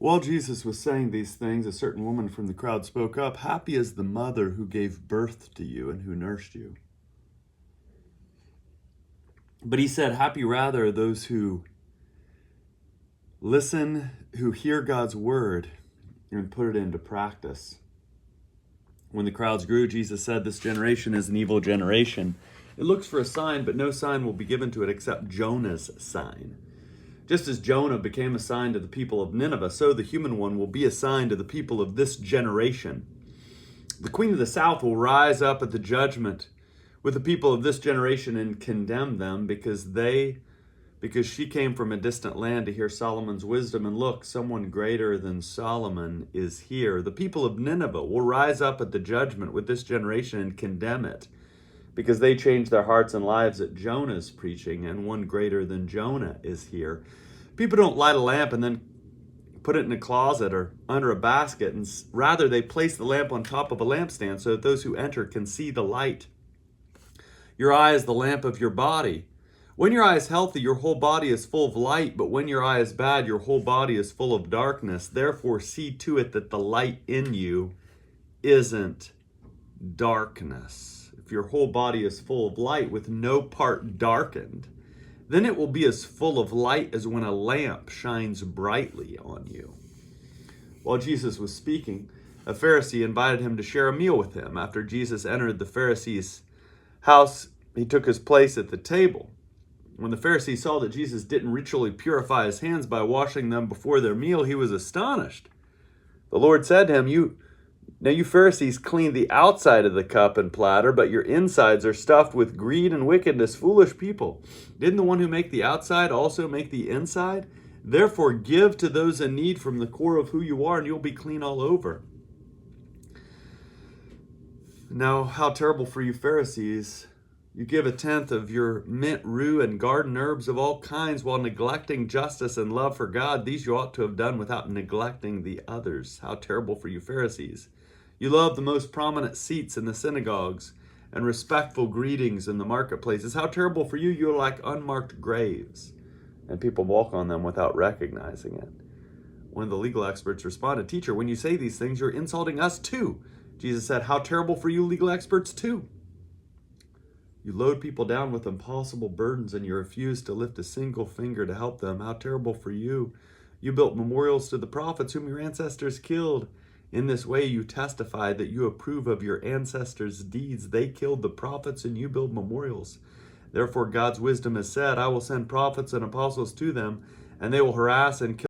While Jesus was saying these things, a certain woman from the crowd spoke up, "Happy is the mother who gave birth to you and who nursed you." But he said, "Happy rather are those who listen, who hear God's word and put it into practice." When the crowds grew, Jesus said, "This generation is an evil generation. It looks for a sign, but no sign will be given to it except Jonah's sign. Just as Jonah became a sign to the people of Nineveh, so the human one will be a sign to the people of this generation. The queen of the south will rise up at the judgment with the people of this generation and condemn them because she came from a distant land to hear Solomon's wisdom. And look, someone greater than Solomon is here. The people of Nineveh will rise up at the judgment with this generation and condemn it because they changed their hearts and lives at Jonah's preaching, and one greater than Jonah is here." People don't light a lamp and then put it in a closet or under a basket, and rather they place the lamp on top of a lampstand so that those who enter can see the light. Your eye is the lamp of your body. When your eye is healthy, your whole body is full of light, but when your eye is bad, your whole body is full of darkness. Therefore, see to it that the light in you isn't darkness. If your whole body is full of light with no part darkened, then it will be as full of light as when a lamp shines brightly on you. While Jesus was speaking, a Pharisee invited him to share a meal with him. After Jesus entered the Pharisee's house, he took his place at the table. When the Pharisee saw that Jesus didn't ritually purify his hands by washing them before their meal, he was astonished. The Lord said to him, You Pharisees clean the outside of the cup and platter, but your insides are stuffed with greed and wickedness. Foolish people. Didn't the one who made the outside also make the inside? Therefore give to those in need from the core of who you are, and you'll be clean all over. Now, how terrible for you Pharisees. You give a tenth of your mint, rue, and garden herbs of all kinds while neglecting justice and love for God. These you ought to have done without neglecting the others. How terrible for you Pharisees. You love the most prominent seats in the synagogues and respectful greetings in the marketplaces. How terrible for you. You're like unmarked graves, and people walk on them without recognizing it. One of the legal experts responded, "Teacher, when you say these things, you're insulting us too." Jesus said, "How terrible for you legal experts too. You load people down with impossible burdens and you refuse to lift a single finger to help them. How terrible for you. You built memorials to the prophets whom your ancestors killed. In this way you testify that you approve of your ancestors' deeds. They killed the prophets and you build memorials. Therefore God's wisdom has said, I will send prophets and apostles to them, and they will harass and kill